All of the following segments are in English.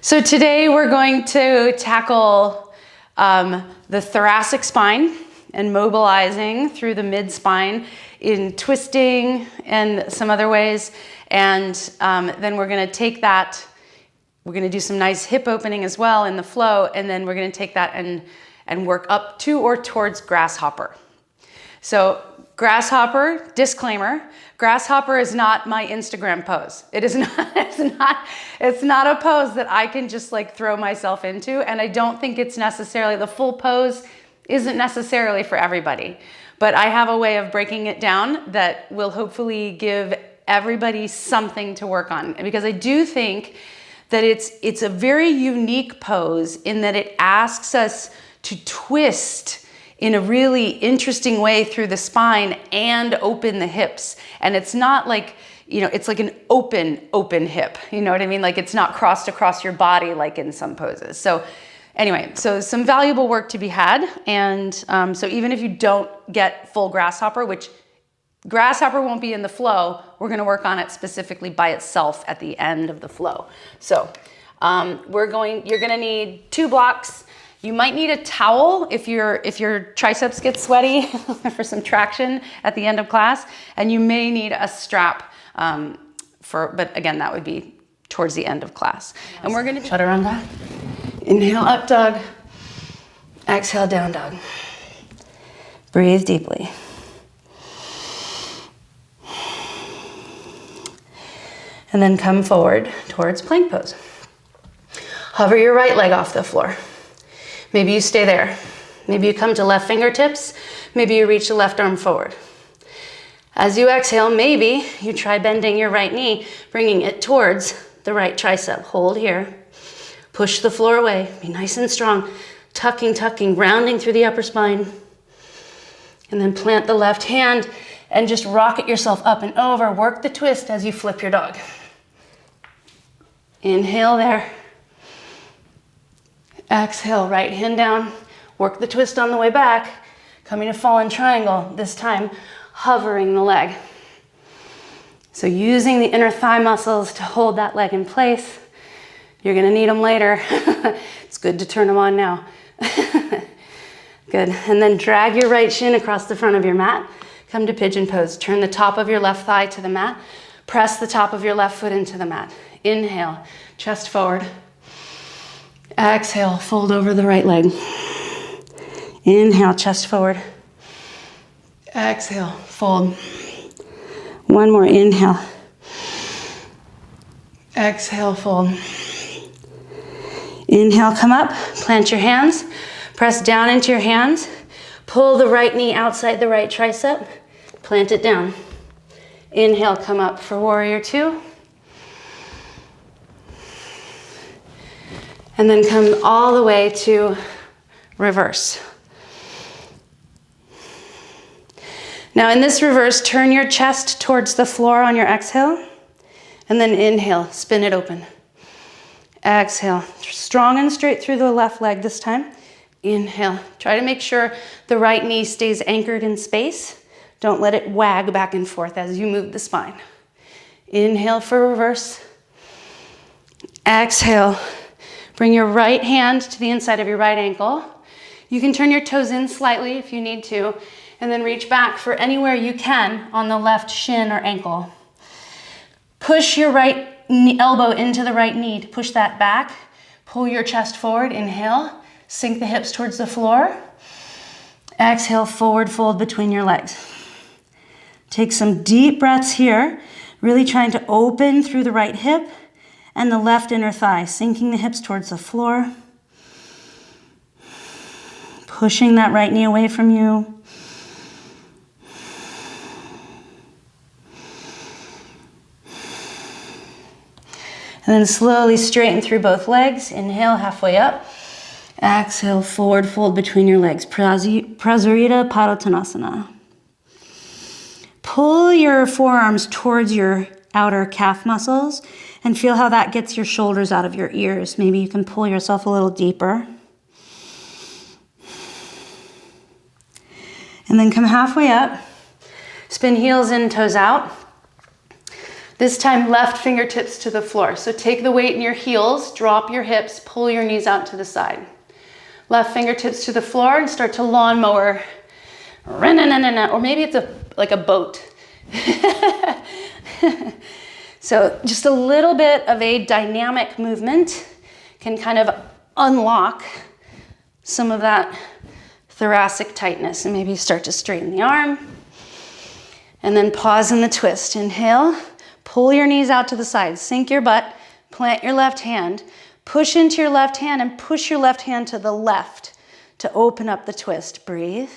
So today we're going to tackle the thoracic spine and mobilizing through the mid-spine in twisting and some other ways. And then we're going to take that, we're going to do some nice hip opening as well in the flow, and then we're going to take that and work up to or towards grasshopper. So grasshopper, disclaimer, grasshopper is not my Instagram pose. It is not, it's not a pose that I can just like throw myself into. And I don't think it's necessarily, the full pose isn't necessarily for everybody. But I have a way of breaking it down that will hopefully give everybody something to work on. Because I do think that it's a very unique pose in that it asks us to twist in a really interesting way through the spine and open the hips. And it's not like, you know, it's like an open hip. You know what I mean? Like it's not crossed across your body like in some poses. So anyway, so some valuable work to be had. And so even if you don't get full grasshopper, which grasshopper won't be in the flow, we're gonna work on it specifically by itself at the end of the flow. So you're gonna need 2 blocks. You might need a towel if your triceps get sweaty for some traction at the end of class, and you may need a strap but again, that would be towards the end of class. And we're gonna chaturanga. Inhale, up dog. Exhale, down dog. Breathe deeply. And then come forward towards plank pose. Hover your right leg off the floor. Maybe you stay there. Maybe you come to left fingertips. Maybe you reach the left arm forward. As you exhale, maybe you try bending your right knee, bringing it towards the right tricep. Hold here. Push the floor away. Be nice and strong. Tucking, rounding through the upper spine. And then plant the left hand and just rocket yourself up and over. Work the twist as you flip your dog. Inhale there. Exhale, right hand down. Work the twist on the way back. Coming to fallen triangle, this time hovering the leg. So using the inner thigh muscles to hold that leg in place. You're gonna need them later. It's good to turn them on now. Good, and then drag your right shin across the front of your mat. Come to pigeon pose. Turn the top of your left thigh to the mat. Press the top of your left foot into the mat. Inhale, chest forward. Exhale, fold over the right leg. Inhale, chest forward. Exhale, fold. One more, inhale. Exhale, fold. Inhale, come up, plant your hands. Press down into your hands. Pull the right knee outside the right tricep. Plant it down. Inhale, come up for warrior 2. And then come all the way to reverse. Now in this reverse, turn your chest towards the floor on your exhale, and then inhale, spin it open. Exhale, strong and straight through the left leg this time. Inhale, try to make sure the right knee stays anchored in space. Don't let it wag back and forth as you move the spine. Inhale for reverse. Exhale. Bring your right hand to the inside of your right ankle. You can turn your toes in slightly if you need to, and then reach back for anywhere you can on the left shin or ankle. Push your right elbow into the right knee to push that back. Pull your chest forward, inhale. Sink the hips towards the floor. Exhale, forward fold between your legs. Take some deep breaths here, really trying to open through the right hip and the left inner thigh, sinking the hips towards the floor. Pushing that right knee away from you. And then slowly straighten through both legs. Inhale, halfway up. Exhale, forward fold between your legs. Prasarita Padottanasana. Pull your forearms towards your outer calf muscles and feel how that gets your shoulders out of your ears. Maybe you can pull yourself a little deeper. And then come halfway up. Spin heels in, toes out. This time, left fingertips to the floor. So take the weight in your heels, drop your hips, pull your knees out to the side. Left fingertips to the floor and start to lawnmower. Or maybe it's like a boat. So just a little bit of a dynamic movement can kind of unlock some of that thoracic tightness, and maybe start to straighten the arm. And then pause in the twist. Inhale, pull your knees out to the side, sink your butt, plant your left hand, push into your left hand and push your left hand to the left to open up the twist. Breathe.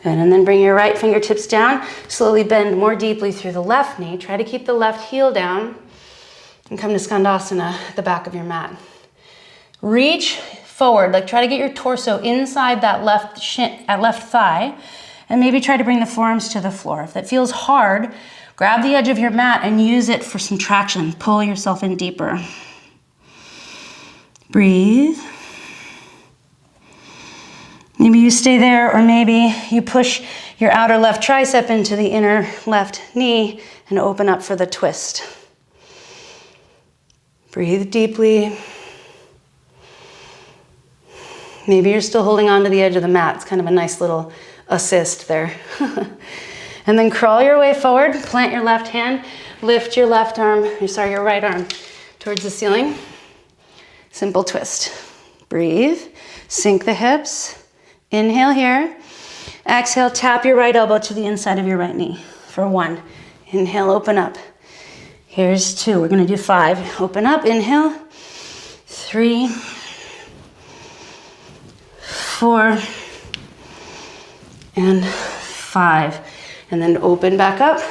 Good, and then bring your right fingertips down. Slowly bend more deeply through the left knee. Try to keep the left heel down and come to Skandasana at the back of your mat. Reach forward, like try to get your torso inside that left thigh, and maybe try to bring the forearms to the floor. If that feels hard, grab the edge of your mat and use it for some traction. Pull yourself in deeper. Breathe. Maybe you stay there, or maybe you push your outer left tricep into the inner left knee and open up for the twist. Breathe deeply. Maybe you're still holding on to the edge of the mat. It's kind of a nice little assist there. And then crawl your way forward, plant your left hand, lift your your right arm towards the ceiling. Simple twist. Breathe, sink the hips. Inhale here. Exhale, tap your right elbow to the inside of your right knee for 1. Inhale, open up. Here's 2. We're going to do 5. Open up, inhale. 3, 4, and 5. And then open back up.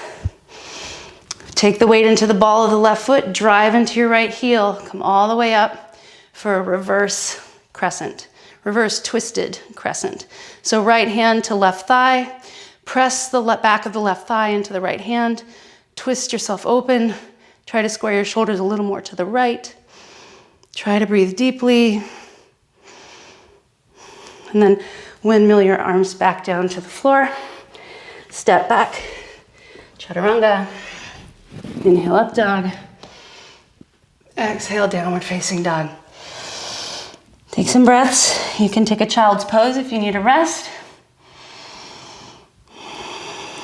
Take the weight into the ball of the left foot. Drive into your right heel. Come all the way up for a reverse crescent. Reverse twisted crescent. So right hand to left thigh, press the back of the left thigh into the right hand, twist yourself open, try to square your shoulders a little more to the right, try to breathe deeply, and then windmill your arms back down to the floor, step back, chaturanga, inhale up dog, exhale downward facing dog. Take some breaths. You can take a child's pose if you need a rest.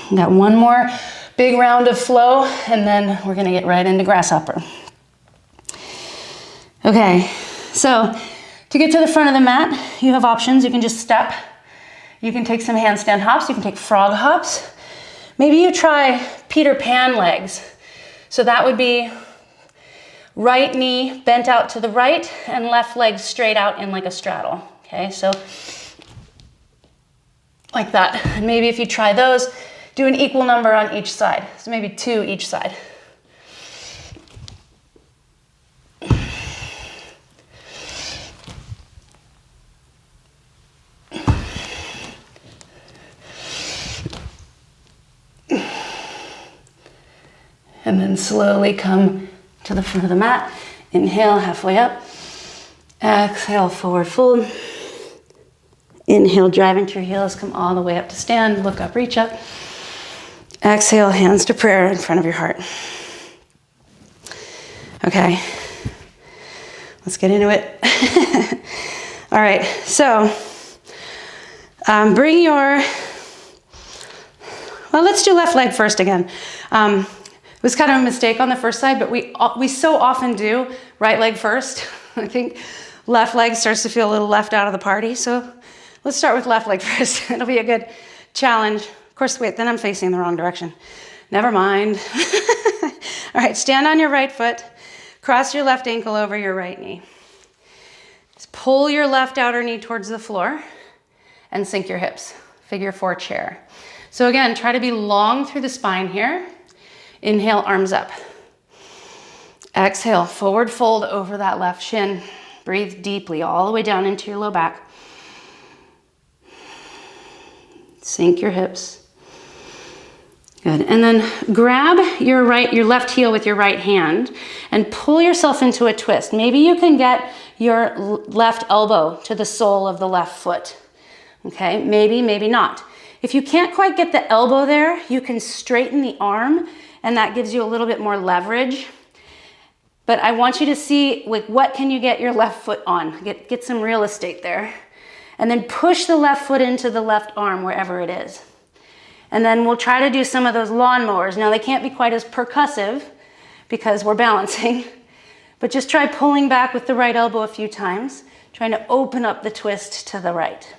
Got one more big round of flow, and then we're gonna get right into Grasshopper. Okay, so to get to the front of the mat, you have options. You can just step. You can take some handstand hops. You can take frog hops. Maybe you try Peter Pan legs. So that would be right knee bent out to the right and left leg straight out in like a straddle. Okay, so like that. And maybe if you try those, do an equal number on each side. So maybe 2 each side. And then slowly come to the front of the mat. Inhale, halfway up. Exhale, forward fold. Inhale, drive into your heels, come all the way up to stand, look up, reach up. Exhale, hands to prayer in front of your heart. Okay, let's get into it. All right, so bring your, well, let's do left leg first again. It was kind of a mistake on the first side, but we so often do right leg first. I think left leg starts to feel a little left out of the party. So let's start with left leg first. It'll be a good challenge. Of course, wait, then I'm facing the wrong direction. Never mind. All right, stand on your right foot. Cross your left ankle over your right knee. Just pull your left outer knee towards the floor and sink your hips. Figure 4 chair. So again, try to be long through the spine here. Inhale, arms up. Exhale, forward fold over that left shin. Breathe deeply all the way down into your low back. Sink your hips. Good. And then grab your left heel with your right hand and pull yourself into a twist. Maybe you can get your left elbow to the sole of the left foot. Okay, maybe, maybe not. If you can't quite get the elbow there, you can straighten the arm, and that gives you a little bit more leverage. But I want you to see, like, what can you get your left foot on? Get some real estate there. And then push the left foot into the left arm, wherever it is. And then we'll try to do some of those lawnmowers. Now, they can't be quite as percussive because we're balancing, but just try pulling back with the right elbow a few times, trying to open up the twist to the right.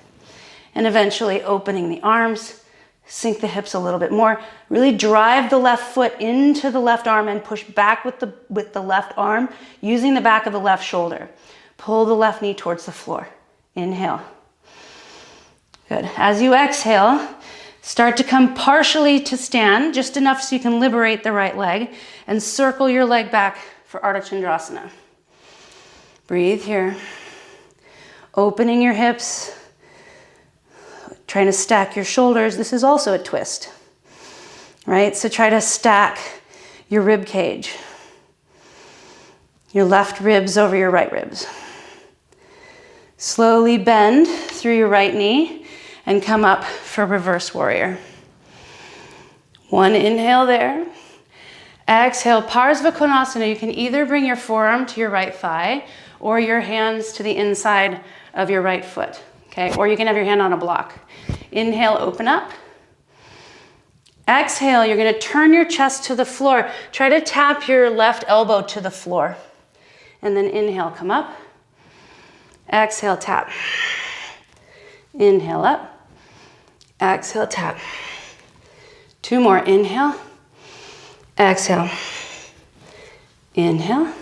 And eventually opening the arms, sink the hips a little bit more, really drive the left foot into the left arm and push back with the left arm using the back of the left shoulder. Pull the left knee towards the floor. Inhale. Good. As you exhale, start to come partially to stand, just enough so you can liberate the right leg, and circle your leg back for Ardha Chandrasana. Breathe here. Opening your hips, trying to stack your shoulders. This is also a twist, right? So try to stack your rib cage, your left ribs over your right ribs. Slowly bend through your right knee and come up for reverse warrior. One inhale there. Exhale, Parsva Konasana. You can either bring your forearm to your right thigh or your hands to the inside of your right foot, okay? Or you can have your hand on a block. Inhale, open up. Exhale, you're gonna turn your chest to the floor. Try to tap your left elbow to the floor. And then inhale, come up. Exhale, tap. Inhale up. Exhale, tap. Two more. Inhale. Exhale. Inhale.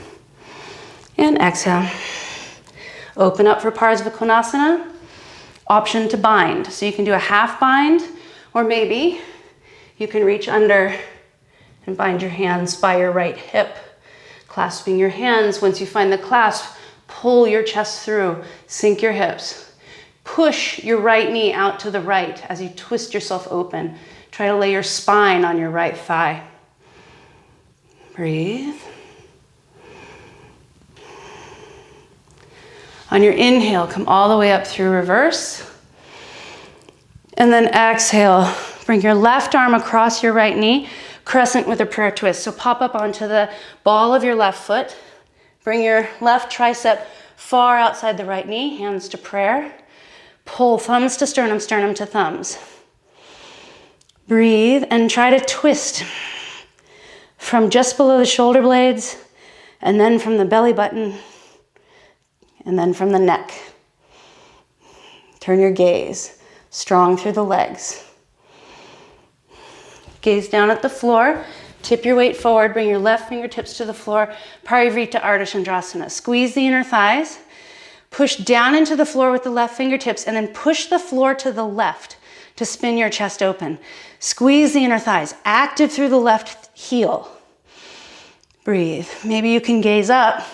And exhale. Open up for Parsva Konasana. Option to bind. So you can do a half bind, or maybe you can reach under and bind your hands by your right hip. Clasping your hands. Once you find the clasp, pull your chest through. Sink your hips. Push your right knee out to the right as you twist yourself open. Try to lay your spine on your right thigh. Breathe. On your inhale, come all the way up through reverse. And then exhale, bring your left arm across your right knee, crescent with a prayer twist. So pop up onto the ball of your left foot. Bring your left tricep far outside the right knee, hands to prayer. Pull thumbs to sternum, sternum to thumbs. Breathe and try to twist from just below the shoulder blades, and then from the belly button, and then from the neck. Turn your gaze strong through the legs. Gaze down at the floor. Tip your weight forward. Bring your left fingertips to the floor. Parivrita Ardha Chandrasana. Squeeze the inner thighs. Push down into the floor with the left fingertips, and then push the floor to the left to spin your chest open. Squeeze the inner thighs, active through the left heel. Breathe. Maybe you can gaze up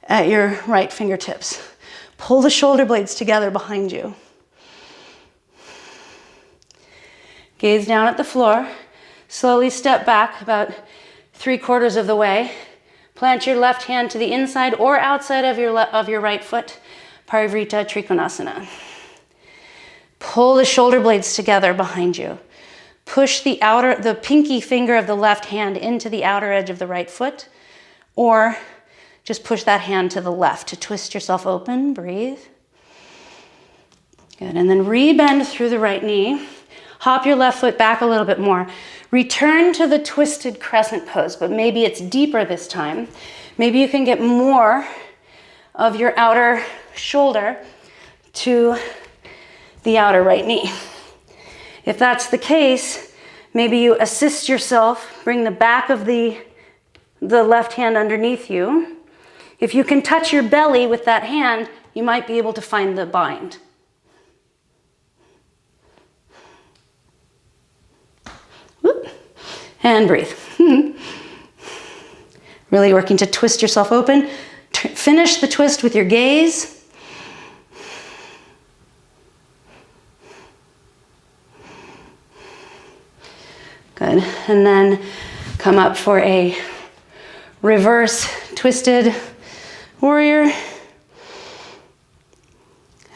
at your right fingertips. Pull the shoulder blades together behind you. Gaze down at the floor. Slowly step back about 3/4 of the way. Plant your left hand to the inside or outside of your right foot. Parivrita Trikonasana. Pull the shoulder blades together behind you. Push the pinky finger of the left hand into the outer edge of the right foot, or just push that hand to the left to twist yourself open. Breathe. Good. And then rebend through the right knee. Hop your left foot back a little bit more. Return to the twisted crescent pose, but maybe it's deeper this time. Maybe you can get more of your outer shoulder to the outer right knee. If that's the case, maybe you assist yourself, bring the back of the left hand underneath you. If you can touch your belly with that hand, you might be able to find the bind. Whoop. And breathe. Really working to twist yourself open. Finish the twist with your gaze. Good. And then come up for a reverse twisted warrior.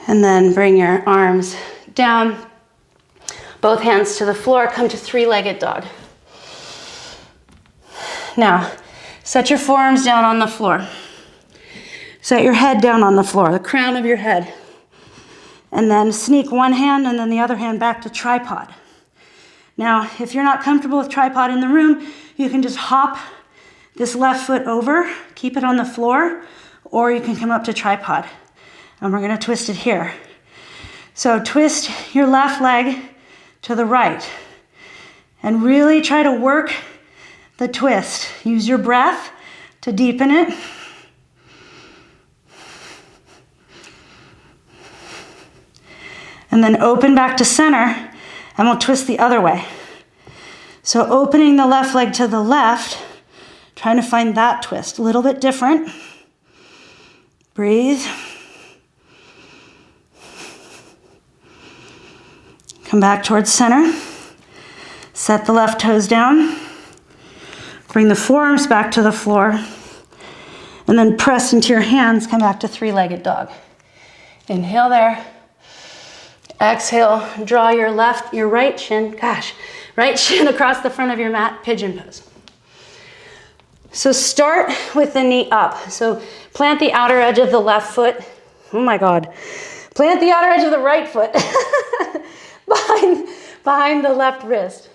And then bring your arms down, both hands to the floor, come to three-legged dog. Now, set your forearms down on the floor. Set your head down on the floor, the crown of your head. And then sneak one hand and then the other hand back to tripod. Now, if you're not comfortable with tripod in the room, you can just hop this left foot over, keep it on the floor, or you can come up to tripod. And we're gonna twist it here. So twist your left leg to the right and really try to work the twist. Use your breath to deepen it. And then open back to center, and we'll twist the other way. So opening the left leg to the left, trying to find that twist. A little bit different. Breathe. Come back towards center. Set the left toes down. Bring the forearms back to the floor. And then press into your hands, come back to three-legged dog. Inhale there. Exhale, draw your right shin, right shin across the front of your mat, pigeon pose. So start with the knee up. So plant the outer edge of the left foot. Oh my God. Plant the outer edge of the right foot behind the left wrist.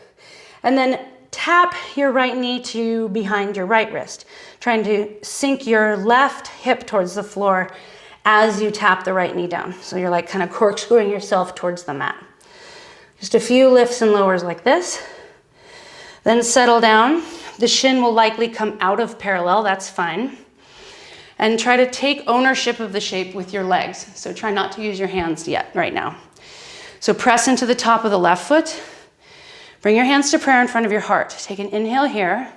And then tap your right knee to behind your right wrist, trying to sink your left hip towards the floor as you tap the right knee down. So you're like kind of corkscrewing yourself towards the mat. Just a few lifts and lowers like this. Then settle down. The shin will likely come out of parallel, that's fine. And try to take ownership of the shape with your legs. So try not to use your hands yet, right now. So press into the top of the left foot. Bring your hands to prayer in front of your heart. Take an inhale here.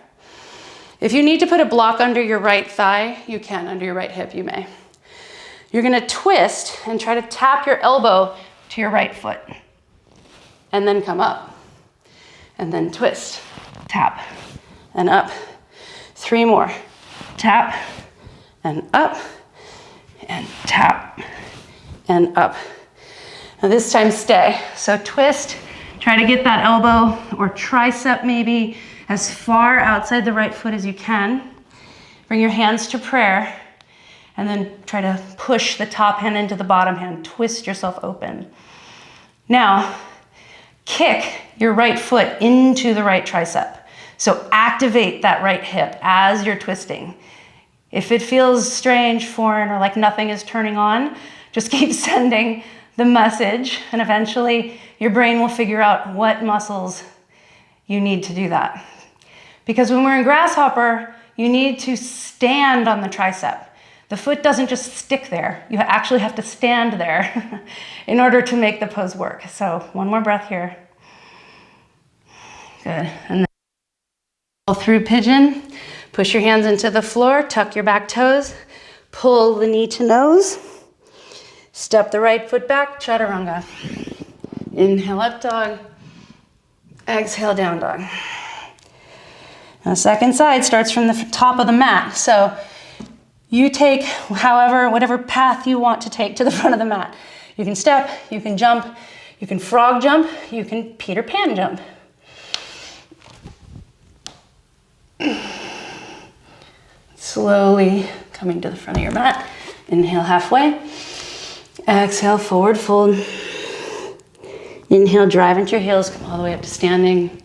If you need to put a block under your right thigh, you can. Under your right hip, you may. You're gonna twist and try to tap your elbow to your right foot. And then come up. And then twist, tap, and up. 3 more. Tap, and up, and tap, and up. Now this time stay. So twist, try to get that elbow or tricep maybe as far outside the right foot as you can. Bring your hands to prayer. And then try to push the top hand into the bottom hand. Twist yourself open. Now, kick your right foot into the right tricep. So activate that right hip as you're twisting. If it feels strange, foreign, or like nothing is turning on, just keep sending the message, and eventually your brain will figure out what muscles you need to do that. Because when we're in Grasshopper, you need to stand on the tricep. The foot doesn't just stick there. You actually have to stand there in order to make the pose work. So one more breath here. Good. And then pull through pigeon. Push your hands into the floor. Tuck your back toes. Pull the knee to nose. Step the right foot back. Chaturanga. Inhale, up dog. Exhale, down dog. Now second side starts from the top of the mat. So you take whatever path you want to take to the front of the mat. You can step, you can jump, you can frog jump, you can Peter Pan jump. Slowly coming to the front of your mat. Inhale halfway. Exhale, forward fold. Inhale, drive into your heels, come all the way up to standing.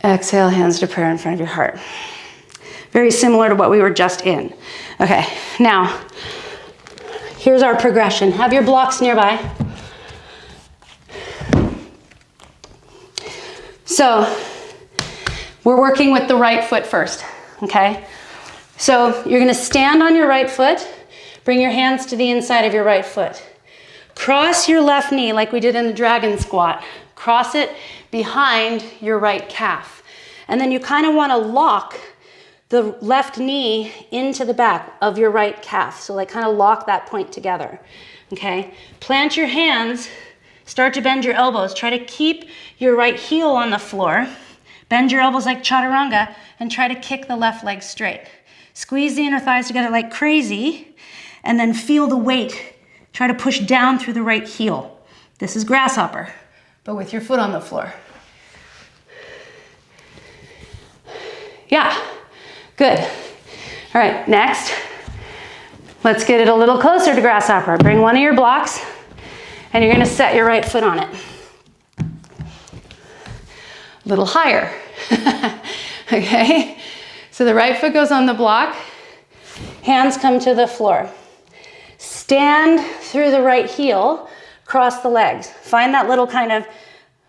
Exhale, hands to prayer in front of your heart. Very similar to what we were just in. Okay, now, here's our progression. Have your blocks nearby. So, we're working with the right foot first, okay? So, you're gonna stand on your right foot, bring your hands to the inside of your right foot. Cross your left knee like we did in the dragon squat. Cross it behind your right calf. And then you kind of wanna lock the left knee into the back of your right calf. So like kind of lock that point together, okay? Plant your hands, start to bend your elbows. Try to keep your right heel on the floor. Bend your elbows like chaturanga and try to kick the left leg straight. Squeeze the inner thighs together like crazy and then feel the weight. Try to push down through the right heel. This is grasshopper, but with your foot on the floor. Yeah, good. All right, next, let's get it a little closer to grasshopper. Bring one of your blocks, and you're gonna set your right foot on it. A little higher, okay? So the right foot goes on the block, hands come to the floor. Stand through the right heel, cross the legs. Find that little kind of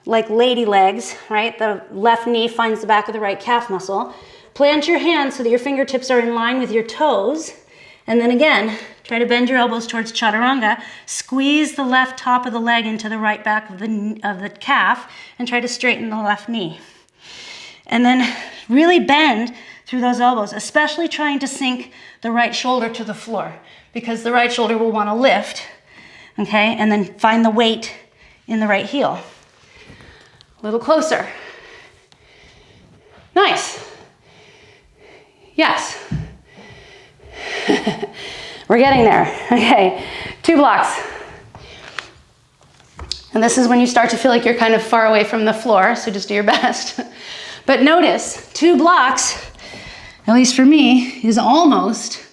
like lady legs, right? The left knee finds the back of the right calf muscle. Plant your hands so that your fingertips are in line with your toes. And then again, try to bend your elbows towards chaturanga. Squeeze the left top of the leg into the right back of the calf and try to straighten the left knee. And then really bend through those elbows, especially trying to sink the right shoulder to the floor because the right shoulder will want to lift, okay? And then find the weight in the right heel. A little closer. Nice. Yes. We're getting there. Okay, 2 blocks. And this is when you start to feel like you're kind of far away from the floor, so just do your best. But notice, 2 blocks, at least for me, is almost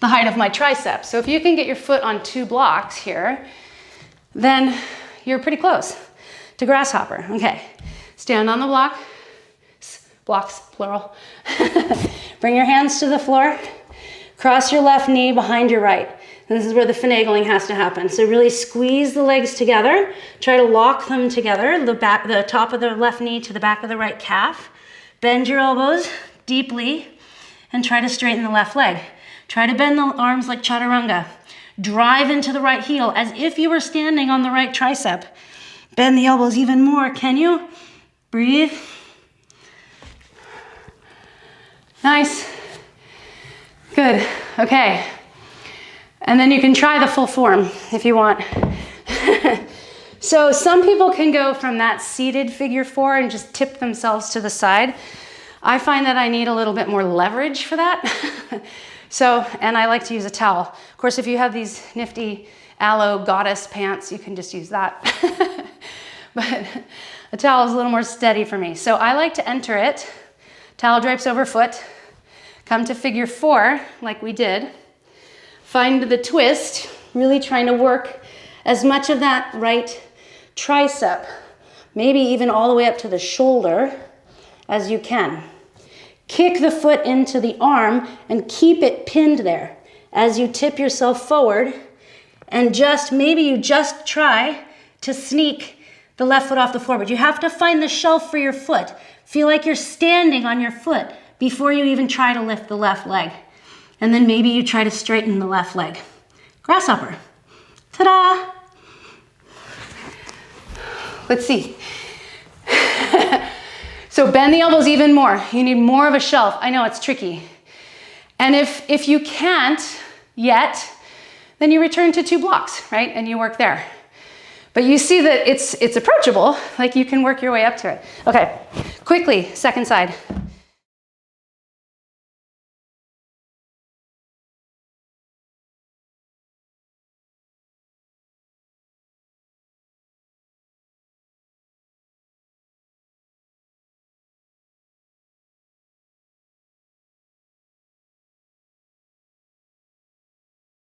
the height of my tricep. So if you can get your foot on 2 blocks here, then you're pretty close to grasshopper. Okay, stand on the block. Blocks, plural. Bring your hands to the floor. Cross your left knee behind your right. And this is where the finagling has to happen. So really squeeze the legs together. Try to lock them together, the top of the left knee to the back of the right calf. Bend your elbows deeply and try to straighten the left leg. Try to bend the arms like chaturanga. Drive into the right heel as if you were standing on the right tricep. Bend the elbows even more. Can you? Breathe. Nice. Good. Okay. And then you can try the full form if you want. So some people can go from that seated figure 4 and just tip themselves to the side. I find that I need a little bit more leverage for that. And I like to use a towel. Of course, if you have these nifty aloe goddess pants, you can just use that. But a towel is a little more steady for me. So I like to enter it. Towel drapes over foot. Come to figure 4, like we did. Find the twist, really trying to work as much of that right tricep, maybe even all the way up to the shoulder as you can. Kick the foot into the arm and keep it pinned there as you tip yourself forward, and maybe you just try to sneak the left foot off the floor, but you have to find the shelf for your foot. Feel like you're standing on your foot before you even try to lift the left leg. And then maybe you try to straighten the left leg. Grasshopper. Ta-da! Let's see. So bend the elbows even more. You need more of a shelf. I know it's tricky. And if you can't yet, then you return to 2 blocks, right? And you work there. But you see that it's approachable, like you can work your way up to it. Okay, quickly, second side.